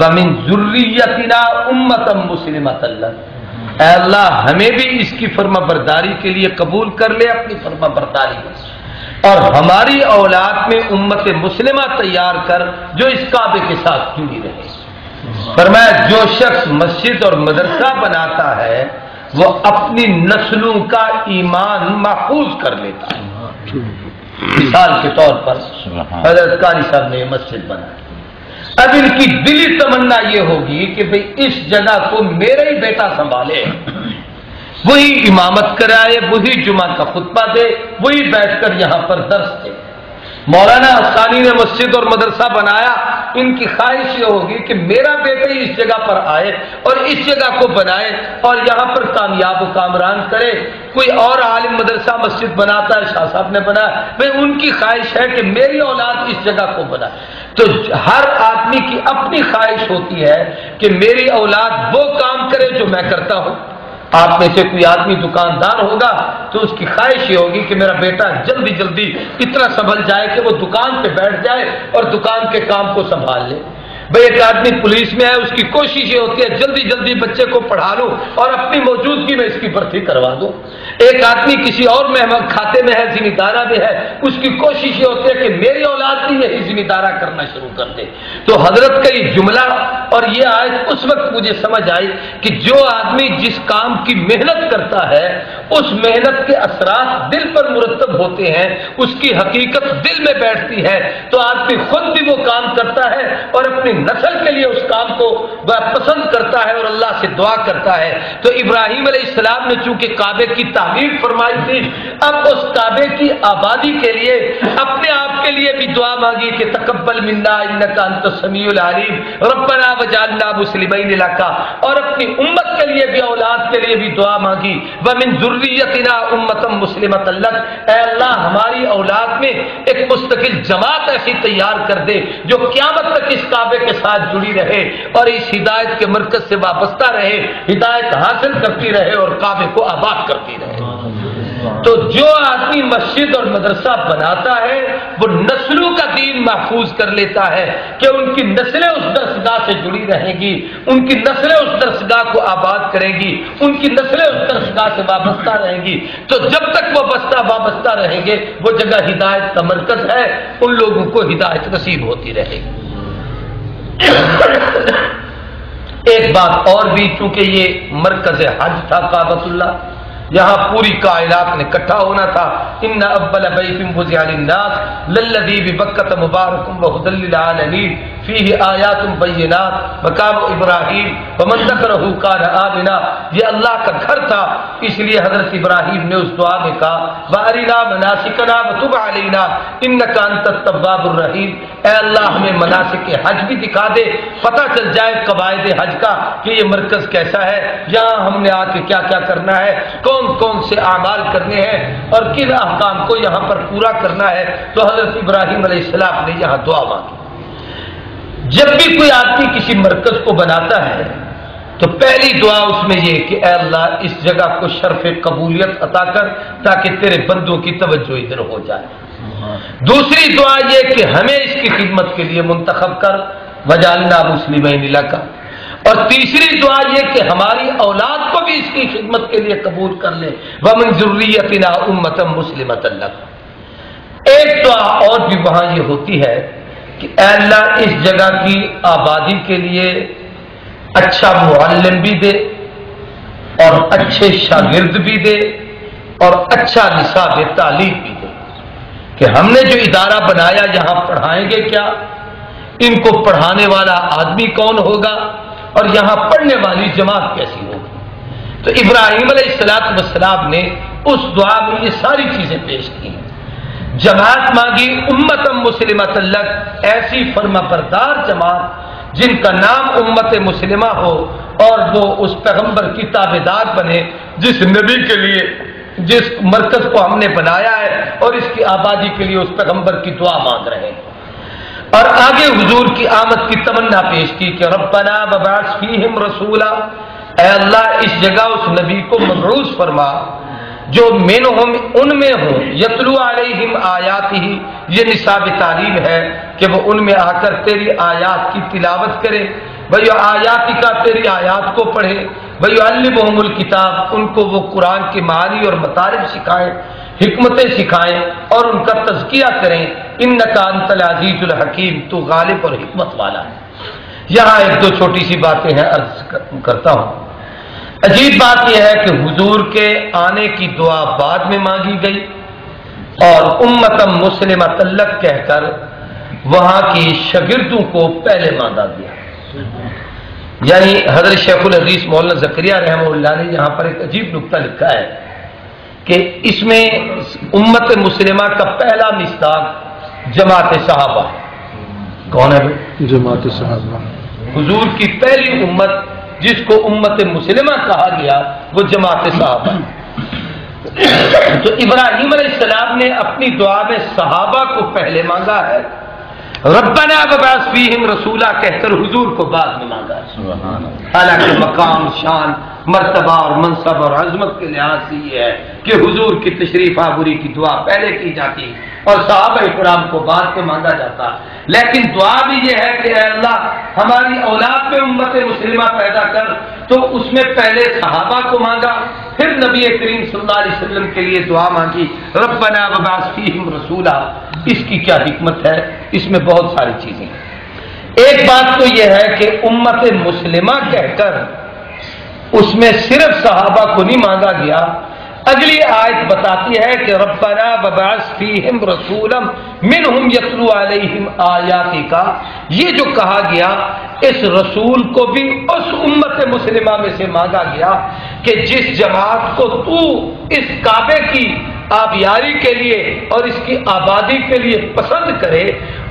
ومن ذریتنا امۃ مسلمۃ لک، اے اللہ ہمیں بھی اس کی فرما برداری کے لیے قبول کر لے اپنی فرما برداری میں، اور ہماری اولاد میں امت مسلمہ تیار کر جو اس کعبے کے ساتھ جڑی رہے۔ فرمایا جو شخص مسجد اور مدرسہ بناتا ہے وہ اپنی نسلوں کا ایمان محفوظ کر لیتا ہے۔ مثال کے طور پر حضرت قاری صاحب نے مسجد بنائی، اب ان کی دلی تمنا یہ ہوگی کہ بھئی اس جگہ کو میرا ہی بیٹا سنبھالے، وہی امامت کرائے، وہی جمعہ کا خطبہ دے، وہی بیٹھ کر یہاں پر درس دے۔ مولانا حسانی نے مسجد اور مدرسہ بنایا، ان کی خواہش یہ ہوگی کہ میرا بیٹا ہی اس جگہ پر آئے اور اس جگہ کو بنائے اور یہاں پر کامیاب و کامران کرے۔ کوئی اور عالم مدرسہ مسجد بناتا ہے، شاہ صاحب نے بنایا، بھئی ان کی خواہش ہے کہ میری اولاد اس جگہ کو بنائے۔ تو ہر آدمی کی اپنی خواہش ہوتی ہے کہ میری اولاد وہ کام کرے جو میں کرتا ہوں۔ آپ میں سے کوئی آدمی دکاندار ہوگا تو اس کی خواہش یہ ہوگی کہ میرا بیٹا جلدی جلدی اتنا سنبھل جائے کہ وہ دکان پہ بیٹھ جائے اور دکان کے کام کو سنبھال لے۔ بھئی ایک آدمی پولیس میں ہے، اس کی کوشش یہ ہوتی ہے جلدی جلدی بچے کو پڑھا لوں اور اپنی موجودگی میں اس کی بھرتی کروا دوں۔ ایک آدمی کسی اور مہمان کھاتے میں ہے، ذمہ دارہ میں ہے، اس کی کوشش یہ ہوتی ہے کہ میری اولاد بھی یہی ذمہ دارہ کرنا شروع کر دے۔ تو حضرت کا یہ جملہ اور یہ آیت اس وقت مجھے سمجھ آئی کہ جو آدمی جس کام کی محنت کرتا ہے اس محنت کے اثرات دل پر مرتب ہوتے ہیں، اس کی حقیقت دل میں بیٹھتی ہے، تو آدمی خود بھی وہ کام کرتا ہے اور اپنی نسل کے لیے اس کام کو پسند کرتا ہے اور اللہ سے دعا کرتا ہے۔ تو ابراہیم علیہ السلام نے چونکہ کعبے کی تعمیر فرمائی تھی، اب اس کعبے کی آبادی کے لیے اپنے آپ کے لیے بھی دعا مانگی کہ تقبل منا انک انت السمیع العلیم ربنا وجعلنا مسلمین لک، اور اپنی امت کے لیے بھی اولاد کے لیے بھی دعا مانگی ومن ذریتنا امۃ مسلمۃ لک، اے اللہ ہماری اولاد میں ایک مستقل جماعت ایسی تیار کر دے جو قیامت تک اس کعبے کے ساتھ جڑی رہے اور اس ہدایت کے مرکز سے وابستہ رہے، ہدایت حاصل کرتی رہے اور کعبے کو آباد کرتی رہے۔ تو جو آدمی مسجد اور مدرسہ بناتا ہے وہ نسلوں کا دین محفوظ کر لیتا ہے کہ ان کی نسلیں اس درسگاہ سے جڑی رہیں گی، ان کی نسلیں اس درسگاہ کو آباد کریں گی، ان کی نسلیں اس درسگاہ سے وابستہ رہیں گی۔ تو جب تک وہ وابستہ رہیں گے وہ جگہ ہدایت کا مرکز ہے، ان لوگوں کو ہدایت نصیب ہوتی رہے گی۔ ایک بات اور بھی، چونکہ یہ مرکز حج تھا کعبۃ اللہ، یہاں پوری کائنات نے اکٹھا ہونا تھا۔ ان اول بیت وضع للناس للذی ببکۃ مبارک وہدی للعالمین فیہ آیات بینات مقام ابراہیم ومن ذکرہ کان آمنا۔ یہ اللہ کا گھر تھا، اس لیے حضرت ابراہیم نے اس دعا میں کہا وارنا مناسکنا وتب علینا انک انت التواب الرحیم۔ اے اللہ ہمیں مناسک حج بھی دکھا دے، پتہ چل جائے قواعد حج کا کہ یہ مرکز کیسا ہے، یہاں ہم نے آ کے کیا کیا کرنا ہے، کون کون سے اعمال کرنے ہیں اور کن احکام کو یہاں پر پورا کرنا ہے۔ تو حضرت ابراہیم علیہ السلام نے یہاں دعا مانگی۔ جب بھی کوئی آدمی کسی مرکز کو بناتا ہے تو پہلی دعا اس میں یہ کہ اے اللہ اس جگہ کو شرف قبولیت عطا کر تاکہ تیرے بندوں کی توجہ ادھر ہو جائے۔ دوسری دعا یہ کہ ہمیں اس کی خدمت کے لیے منتخب کر وجعلنا مسلمین لک، اور تیسری دعا یہ کہ ہماری اولاد کو بھی اس کی خدمت کے لیے قبول کر لے ومن ذریتنا امۃ مسلمۃ لک۔ ایک دعا اور بھی وہاں یہ ہوتی ہے کہ اے اللہ اس جگہ کی آبادی کے لیے اچھا معلم بھی دے اور اچھے شاگرد بھی دے اور اچھا نصاب تعلیم بھی دے، کہ ہم نے جو ادارہ بنایا یہاں پڑھائیں گے کیا، ان کو پڑھانے والا آدمی کون ہوگا اور یہاں پڑھنے والی جماعت کیسی ہوگی۔ تو ابراہیم علیہ السلام نے اس دعا میں یہ ساری چیزیں پیش کی ہیں۔ جماعت مانگی امت مسلمۃ لک، ایسی فرما بردار جماعت جن کا نام امت مسلمہ ہو اور وہ اس پیغمبر کی تابع دار بنے جس نبی کے لیے جس مرکز کو ہم نے بنایا ہے اور اس کی آبادی کے لیے اس پیغمبر کی دعا مانگ رہے ہیں۔ اور آگے حضور کی آمد کی تمنا پیش کی کہ ربنا وبعث فیہم رسولا، اے اللہ اس جگہ اس نبی کو مبعوث فرما جو منہم ان میں ہوں، یتلو علیہم آیاتہ، یہ نصاب تعلیم ہے کہ وہ ان میں آ کر تیری آیات کی تلاوت کرے، بھئی آیاتی کا تیری آیات کو پڑھے، وَيُعَلِّمُهُمُ الْكِتَابَ، ان کو وہ قرآن کے معانی اور مطالب سکھائیں، حکمتیں سکھائیں اور ان کا تزکیہ کریں۔ اِنَّكَ أَنْتَ الْعَزِيزُ الْحَكِيمُ، تو غالب اور حکمت والا ہے۔ یہاں ایک دو چھوٹی سی باتیں ہیں عرض کرتا ہوں۔ عجیب بات یہ ہے کہ حضور کے آنے کی دعا بعد میں مانگی گئی اور امت مسلمۃ لک کہہ کر وہاں کی شاگردوں کو پہلے مانگا گیا۔ یعنی حضرت شیخ الحدیث مولانا زکریا رحمہ اللہ نے یہاں پر ایک عجیب نکتہ لکھا ہے کہ اس میں امت مسلمہ کا پہلا مصداق جماعت صحابہ۔ کون ہے بھائی؟ جماعت صحابہ۔ حضور کی پہلی امت جس کو امت مسلمہ کہا گیا وہ جماعت صحابہ۔ تو ابراہیم علیہ السلام نے اپنی دعا میں صحابہ کو پہلے مانگا ہے، ربنا وبعث فیہم رسولا کہہ کر حضور کو بعد میں مانگا ہے۔ حالانکہ مقام، شان، مرتبہ اور منصب اور عظمت کے لحاظ سے یہ ہے کہ حضور کی تشریف آوری کی دعا پہلے کی جاتی اور صحابہ کرام کو بعد میں مانگا جاتا، لیکن دعا بھی یہ ہے کہ اے اللہ ہماری اولاد میں امت مسلمہ پیدا کر، تو اس میں پہلے صحابہ کو مانگا، پھر نبی کریم صلی اللہ علیہ وسلم کے لیے دعا مانگی ربنا وبعث فیہم رسولا۔ اس کی کیا حکمت ہے؟ اس میں بہت ساری چیزیں ہیں۔ ایک بات تو یہ ہے کہ امت مسلمہ کہہ کر اس میں صرف صحابہ کو نہیں مانگا گیا، اگلی آیت بتاتی ہے کہ ربنا وبعث فیہم رسولا منہم یتلو علیہم آیاتی کا، یہ جو کہا گیا اس رسول کو بھی اس امت مسلمہ میں سے مانگا گیا کہ جس جماعت کو تو اس کعبے کی آبیاری کے لیے اور اس کی آبادی کے لیے پسند کرے،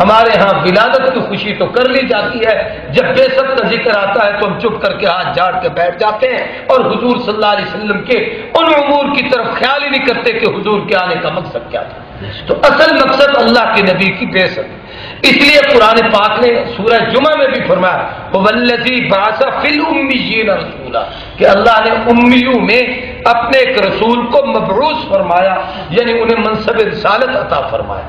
ہمارے ہاں ولادت کی خوشی تو کر لی جاتی ہے، جب بعثت کا ذکر آتا ہے تو ہم چپ کر کے ہاتھ جھاڑ کے بیٹھ جاتے ہیں اور حضور صلی اللہ علیہ وسلم کے ان امور کی طرف خیال ہی نہیں کرتے کہ حضور کے آنے کا مقصد کیا تھا۔ تو اصل مقصد اللہ کے نبی کی بعثت، اس لیے قرآن پاک نے سورہ جمعہ میں بھی فرمایا وَالَّذِي بَعَثَ فِي الْأُمِّيِّينَ رَسُولًا، کہ اللہ نے امیوں میں اپنے ایک رسول کو مبعوث فرمایا، یعنی انہیں منصب رسالت عطا فرمایا۔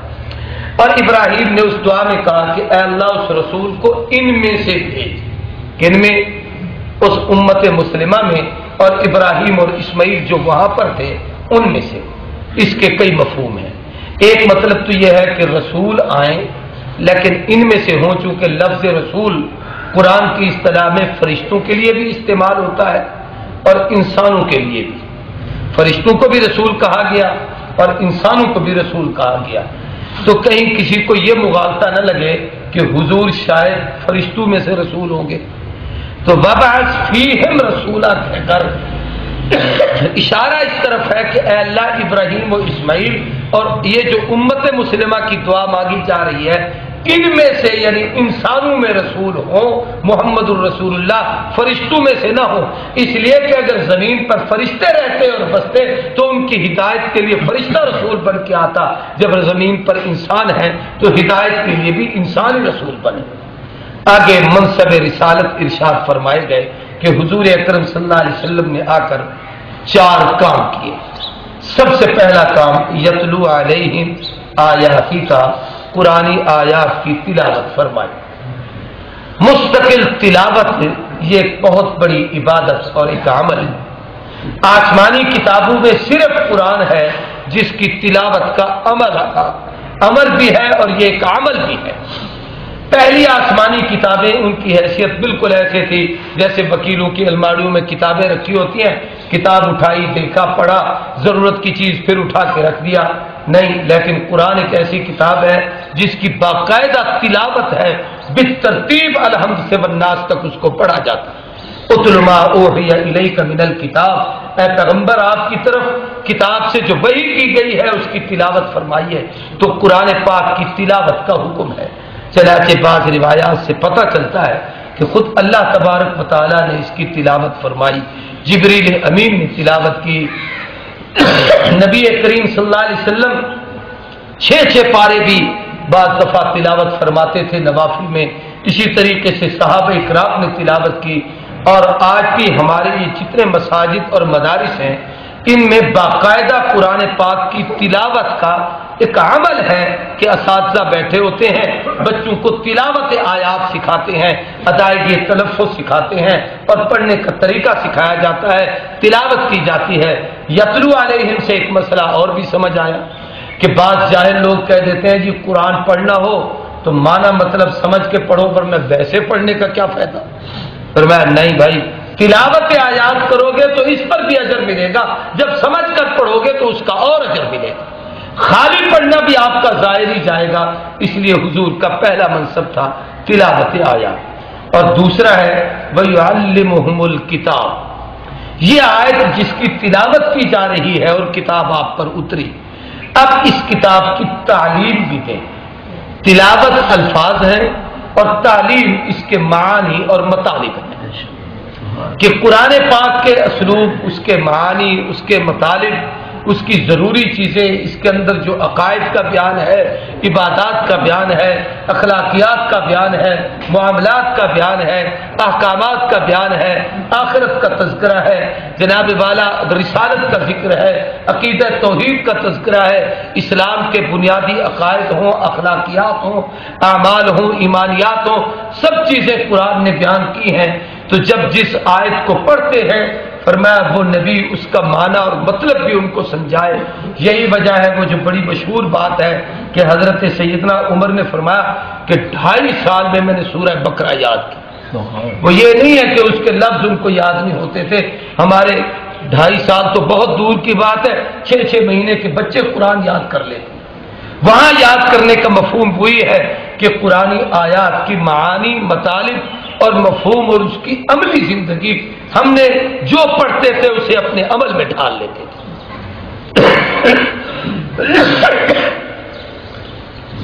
اور ابراہیم نے اس دعا میں کہا کہ اے اللہ اس رسول کو ان میں سے بھیج، کن میں؟ اس امت مسلمہ میں، اور ابراہیم اور اسماعیل جو وہاں پر تھے ان میں سے۔ اس کے کئی مفہوم ہیں۔ ایک مطلب تو یہ ہے کہ رسول آئیں، لیکن ان میں سے ہوں، چونکہ لفظ رسول قرآن کی اصطلاح میں فرشتوں کے لیے بھی استعمال ہوتا ہے اور انسانوں کے لیے بھی۔ فرشتوں کو بھی رسول کہا گیا اور انسانوں کو بھی رسول کہا گیا، تو کہیں کسی کو یہ مغالطہ نہ لگے کہ حضور شاید فرشتوں میں سے رسول ہوں گے۔ تو وَبَعَثْ فِيهِمْ رَسُولًا کہہ کر اشارہ اس طرف ہے کہ اے اللہ ابراہیم و اسماعیل اور یہ جو امت مسلمہ کی دعا مانگی جا رہی ہے، ان میں سے یعنی انسانوں میں رسول ہوں محمد الرسول اللہ، فرشتوں میں سے نہ ہوں، اس لیے کہ اگر زمین پر فرشتے رہتے اور بستے تو ان کی ہدایت کے لیے فرشتہ رسول بن کے آتا، جب زمین پر انسان ہے تو ہدایت کے لیے بھی انسان رسول بنے۔ آگے منصب رسالت ارشاد فرمائے گئے کہ حضور اکرم صلی اللہ علیہ وسلم نے آ کر 4 کام کیے۔ سب سے پہلا کام یتلو علیہم آیاتک، قرآنی آیات کی تلاوت فرمائی۔ مستقل تلاوت یہ ایک بہت بڑی عبادت اور ایک عمل ہے۔ آسمانی کتابوں میں صرف قرآن ہے جس کی تلاوت کا عمل بھی ہے اور یہ ایک عمل بھی ہے۔ پہلی آسمانی کتابیں ان کی حیثیت بالکل ایسے تھی جیسے وکیلوں کی الماریوں میں کتابیں رکھی ہوتی ہیں، کتاب اٹھائی، دیکھا، پڑھا، ضرورت کی چیز پھر اٹھا کے رکھ دیا، نہیں، لیکن قرآن ایک ایسی کتاب ہے جس کی باقاعدہ تلاوت ہے، بالترتیب الحمد سے والناس تک اس کو پڑھا جاتا ہے۔ اتل ما اوحی الیک من الکتاب، اے پیغمبر آپ کی طرف کتاب سے جو وحی کی گئی ہے اس کی تلاوت فرمائیے۔ تو قرآن پاک کی تلاوت کا حکم ہے۔ چنانچہ بعض روایات سے پتہ چلتا ہے کہ خود اللہ تبارک و تعالیٰ نے اس کی تلاوت فرمائی، جبریل امین نے تلاوت کی، نبی کریم صلی اللہ علیہ وسلم 6 پارے بھی بعض دفعہ تلاوت فرماتے تھے نوافل میں، اسی طریقے سے صحابہ اکرام نے تلاوت کی، اور آج بھی ہمارے یہ جتنے مساجد اور مدارس ہیں ان میں باقاعدہ قرآن پاک کی تلاوت کا ایک عمل ہے کہ اساتذہ بیٹھے ہوتے ہیں، بچوں کو تلاوت آیات سکھاتے ہیں، ادائیگی تلفظ سکھاتے ہیں اور پڑھنے کا طریقہ سکھایا جاتا ہے، تلاوت کی جاتی ہے۔ یتلو علیہم سے ایک مسئلہ اور بھی سمجھ آیا کہ بعض جاہل لوگ کہہ دیتے ہیں جی قرآن پڑھنا ہو تو معنی مطلب سمجھ کے پڑھو، پر میں ویسے پڑھنے کا کیا فائدہ؟ فرمایا نہیں بھائی، تلاوت آیات کرو گے تو اس پر بھی اجر ملے گا، جب سمجھ کر پڑھو گے تو اس کا اور اجر ملے گا، خالی پڑھنا بھی آپ کا ظاہر ہی جائے گا۔ اس لیے حضور کا پہلا منصب تھا تلاوت آیات، اور دوسرا ہے وَيُعَلِّمُهُمُ الْكِتَابَ، یہ آیت جس کی تلاوت کی جا رہی ہے اور کتاب آپ پر اتری، اب اس کتاب کی تعلیم بھی دیں۔ تلاوت الفاظ ہے اور تعلیم اس کے معانی اور مطالب ہے کہ قرآن پاک کے اسلوب، اس کے معانی، اس کے مطالب، اس کی ضروری چیزیں، اس کے اندر جو عقائد کا بیان ہے، عبادات کا بیان ہے، اخلاقیات کا بیان ہے، معاملات کا بیان ہے، احکامات کا بیان ہے، آخرت کا تذکرہ ہے، جناب والا رسالت کا ذکر ہے، عقیدہ توحید کا تذکرہ ہے، اسلام کے بنیادی عقائد ہوں، اخلاقیات ہوں، اعمال ہوں، ایمانیات ہوں، سب چیزیں قرآن نے بیان کی ہیں۔ تو جب جس آیت کو پڑھتے ہیں فرمایا وہ نبی اس کا معنی اور مطلب بھی ان کو سمجھائے۔ یہی وجہ ہے وہ جو بڑی مشہور بات ہے کہ حضرت سیدنا عمر نے فرمایا کہ 2.5 سال میں نے سورہ بقرہ یاد کی۔ وہ یہ نہیں ہے کہ اس کے لفظ ان کو یاد نہیں ہوتے تھے، ہمارے 2.5 سال تو بہت دور کی بات ہے، 6 مہینے کے بچے قرآن یاد کر لیتے۔ وہاں یاد کرنے کا مفہوم وہی ہے کہ قرآنی آیات کی معانی، مطالب اور مفہوم اور اس کی عملی زندگی ہم نے جو پڑھتے تھے اسے اپنے عمل میں ڈھال لیتے تھے۔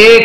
1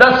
10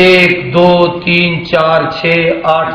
1 2 3 4 6 8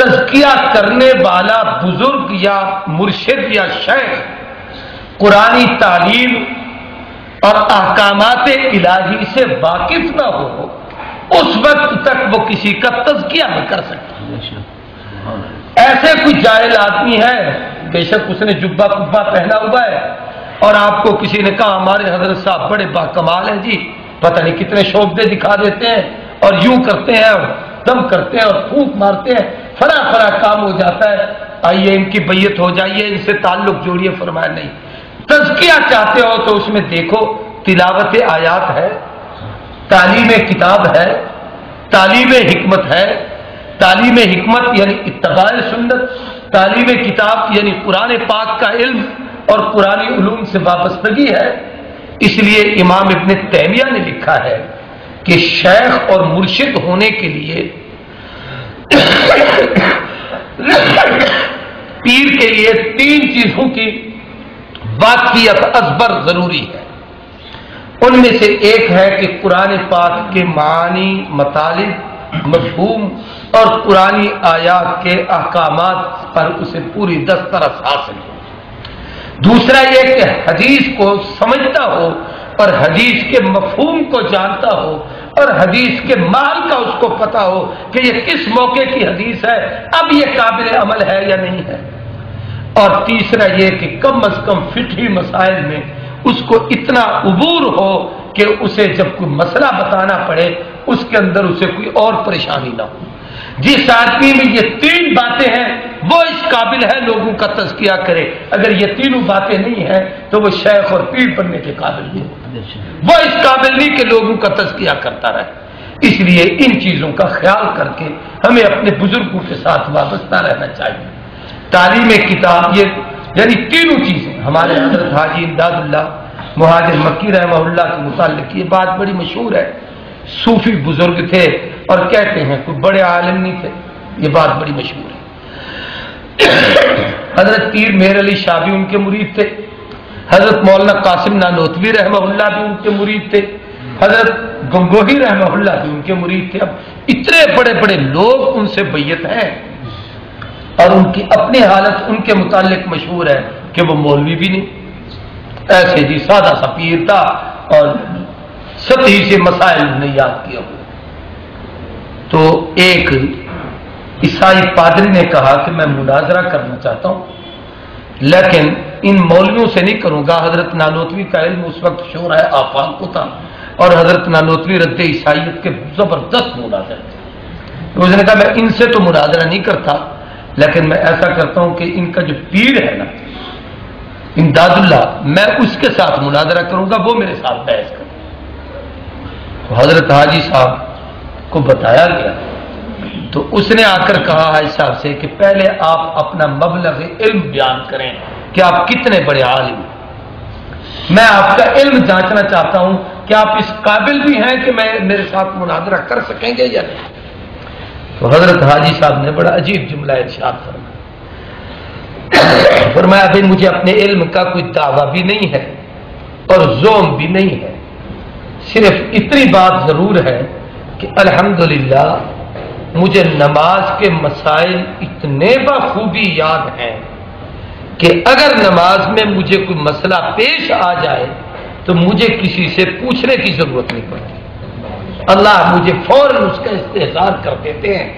تزکیہ کرنے والا بزرگ یا مرشد یا شیخ قرآنی تعلیم اور احکامات الہی سے واقف نہ ہو، اس وقت تک وہ کسی کا تزکیہ نہیں کر سکتا۔ ایسے کوئی جاہل آدمی ہے، بے شک اس نے جبہ کبا پہنا ہوا ہے، اور آپ کو کسی نے کہا ہمارے حضرت صاحب بڑے باکمال ہیں جی، پتہ نہیں کتنے شعبے دکھا دیتے ہیں اور یوں کرتے ہیں اور دم کرتے ہیں اور پھونک مارتے ہیں، فلاں کام ہو جاتا ہے، آئیے ان کی بیعت ہو جائیے، ان سے تعلق جوڑیے۔ فرمایا نہیں، تزکیہ چاہتے ہو تو اس میں دیکھو تلاوت آیات ہے، تعلیم کتاب ہے، تعلیم حکمت ہے۔ تعلیم حکمت یعنی اتباع سنت، تعلیم کتاب یعنی قرآن پاک کا علم اور قرآنی علوم سے وابستگی ہے۔ اس لیے امام ابن تیمیہ نے لکھا ہے کہ شیخ اور مرشد ہونے کے لیے پیر کے لیے 3 چیزوں کی واقفیت ازبر ضروری ہے۔ ان میں سے ایک ہے کہ قرآن پاک کے معانی، مطالب، مفہوم اور قرآنی آیات کے احکامات پر اسے پوری دسترس حاصل ہو۔ دوسرا یہ کہ حدیث کو سمجھتا ہو اور حدیث کے مفہوم کو جانتا ہو اور حدیث کے مال کا اس کو پتا ہو کہ یہ کس موقع کی حدیث ہے، اب یہ قابل عمل ہے یا نہیں ہے۔ اور تیسرا یہ کہ کم از کم فقہی مسائل میں اس کو اتنا عبور ہو کہ اسے جب کوئی مسئلہ بتانا پڑے اس کے اندر اسے کوئی اور پریشانی نہ ہو۔ جس آدمی میں یہ 3 باتیں ہیں وہ اس قابل ہے لوگوں کا تزکیہ کرے، اگر یہ تینوں باتیں نہیں ہیں تو وہ شیخ اور پیر بننے کے قابل نہیں، وہ اس قابل نہیں کہ لوگوں کا تزکیہ کرتا رہے۔ اس لیے ان چیزوں کا خیال کر کے ہمیں اپنے بزرگوں کے ساتھ وابستہ رہنا چاہیے۔ تعلیم کتاب یہ یعنی تینوں چیزیں۔ ہمارے حضرت حاجی امداد اللہ مہاجر مکی رحمہ اللہ کے متعلق یہ بات بڑی مشہور ہے، صوفی بزرگ تھے اور کہتے ہیں کوئی بڑے عالم نہیں تھے، یہ بات بڑی مشہور ہے۔ حضرت پیر مہر علی شاہ بھی ان کے مرید تھے، حضرت مولانا قاسم نانوتوی رحمہ اللہ بھی ان کے مرید تھے، حضرت گنگوہی رحمہ اللہ بھی ان کے مرید تھے۔ اب اتنے بڑے بڑے لوگ ان سے بیعت ہیں اور ان کی اپنی حالت ان کے متعلق مشہور ہے کہ وہ مولوی بھی نہیں، ایسے جی سادہ سا پیر تھا اور سطحی سے مسائل نے یاد کیا ہوا۔ تو ایک عیسائی پادری نے کہا کہ میں مناظرہ کرنا چاہتا ہوں لیکن ان مولویوں سے نہیں کروں گا۔ حضرت نانوتوی کا علم اس وقت شورۂ آفاق کو تھا اور حضرت نانوتوی رد عیسائیت کے زبردست مناظر تھے۔ تو اس نے کہا میں ان سے تو مناظرہ نہیں کرتا لیکن میں ایسا کرتا ہوں کہ ان کا جو پیر ہے نا امداد اللہ، میں اس کے ساتھ مناظرہ کروں گا، وہ میرے ساتھ بحث کرے۔ تو حضرت حاجی صاحب کو بتایا گیا تو اس نے آ کر کہا حاجی صاحب سے کہ پہلے آپ اپنا مبلغ علم بیان کریں کہ آپ کتنے بڑے عالم ہیں، میں آپ کا علم جانچنا چاہتا ہوں کہ آپ اس قابل بھی ہیں کہ میں میرے ساتھ مناظرہ کر سکیں گے یا نہیں۔ تو حضرت حاجی صاحب نے بڑا عجیب جملہ ارشاد فرمایا بھائی مجھے اپنے علم کا کوئی دعویٰ بھی نہیں ہے اور زوم بھی نہیں ہے، صرف اتنی بات ضرور ہے کہ الحمدللہ مجھے نماز کے مسائل اتنے بخوبی یاد ہیں کہ اگر نماز میں مجھے کوئی مسئلہ پیش آ جائے تو مجھے کسی سے پوچھنے کی ضرورت نہیں پڑتی، اللہ مجھے فوراً اس کا استحضار کر دیتے ہیں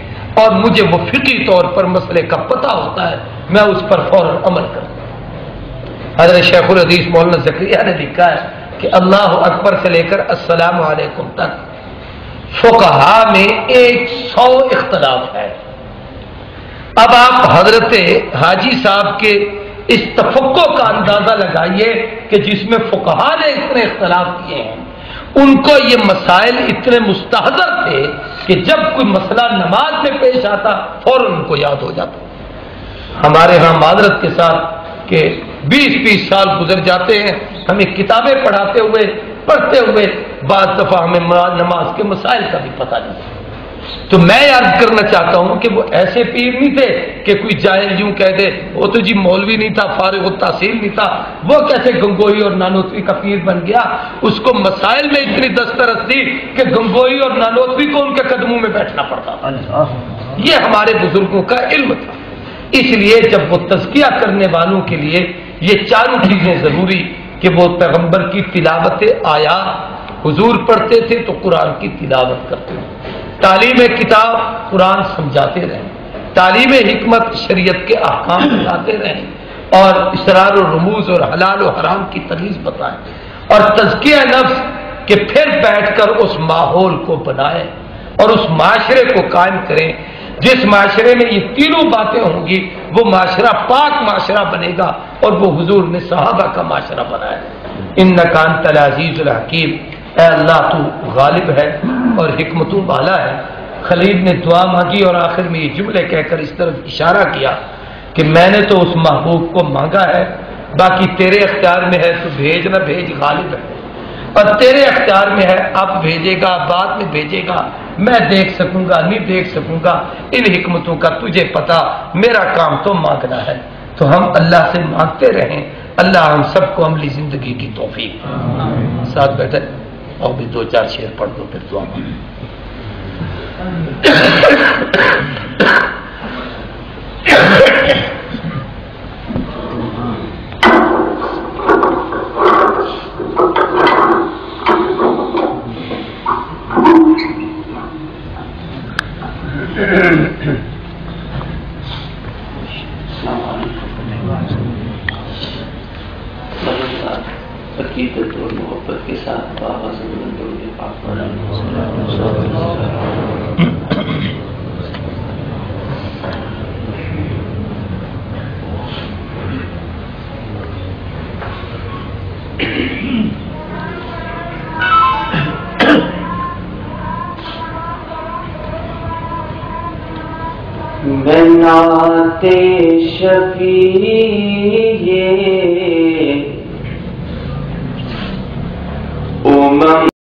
اور مجھے وہ فقہی طور پر مسئلے کا پتہ ہوتا ہے، میں اس پر فوراً عمل کرتا ہوں۔ حضرت شیخ الحدیث مولانا زکریا نے لکھا ہے کہ اللہ اکبر سے لے کر السلام علیکم تک فقہا میں 100 اختلاف ہے۔ اب آپ حضرت حاجی صاحب کے اس تفقع کا اندازہ لگائیے کہ جس میں فقہا نے اتنے اختلاف کیے ہیں، ان کو یہ مسائل اتنے مستحضر تھے کہ جب کوئی مسئلہ نماز میں پیش آتا فوراً ان کو یاد ہو جاتا۔ ہمارے ہاں معذرت کے ساتھ کہ 20-20 سال گزر جاتے ہیں ہمیں کتابیں پڑھتے ہوئے بعض دفعہ ہمیں نماز کے مسائل کا بھی پتہ نہیں۔ تو میں عرض کرنا چاہتا ہوں کہ وہ ایسے پیر نہیں تھے کہ کوئی جاہل یوں کہہ دے وہ تو جی مولوی نہیں تھا، فارغ التحصیل نہیں تھا، وہ کیسے گنگوہی اور نانوتوی کا پیر بن گیا؟ اس کو مسائل میں اتنی دسترس تھی کہ گنگوہی اور نانوتوی کو ان کے قدموں میں بیٹھنا پڑتا۔ یہ ہمارے بزرگوں کا علم تھا. اس لیے جب وہ تزکیہ کرنے والوں کے لیے یہ چاروں چیزیں ضروری کہ وہ پیغمبر کی تلاوت آیات حضور پڑھتے تھے تو قرآن کی تلاوت کرتے تھے، تعلیم کتاب قرآن سمجھاتے رہیں، تعلیم حکمت شریعت کے احکام بتاتے رہیں، اور اسرار و رموز اور حلال و حرام کی تمیز بتائیں، اور تزکیہ نفس کہ پھر بیٹھ کر اس ماحول کو بنائیں اور اس معاشرے کو قائم کریں جس معاشرے میں یہ تینوں باتیں ہوں گی وہ معاشرہ پاک معاشرہ بنے گا، اور وہ حضور نے صحابہ کا معاشرہ بنایا. انک انت العزیز الحکیم، اے اللہ تو غالب ہے اور حکمتوں والا ہے. خلیل نے دعا مانگی اور آخر میں یہ جملے کہہ کر اس طرف اشارہ کیا کہ میں نے تو اس محبوب کو مانگا ہے، باقی تیرے اختیار میں ہے، تو بھیج نہ بھیج، غالب ہے، اور تیرے اختیار میں ہے، اب بھیجے گا بعد میں بھیجے گا، میں دیکھ سکوں گا نہیں دیکھ سکوں گا، ان حکمتوں کا تجھے پتا، میرا کام تو مانگنا ہے. تو ہم اللہ سے مانگتے رہیں، اللہ ہم سب کو عملی زندگی کی توفیق. ساتھ بیٹھے اور بھی دو چار شعر پڑھ دو پھر دعا مانگیں. عقیدت اور محبت کے ساتھ بابا سے درود پاک پڑھیں. میں نعت شفیع امم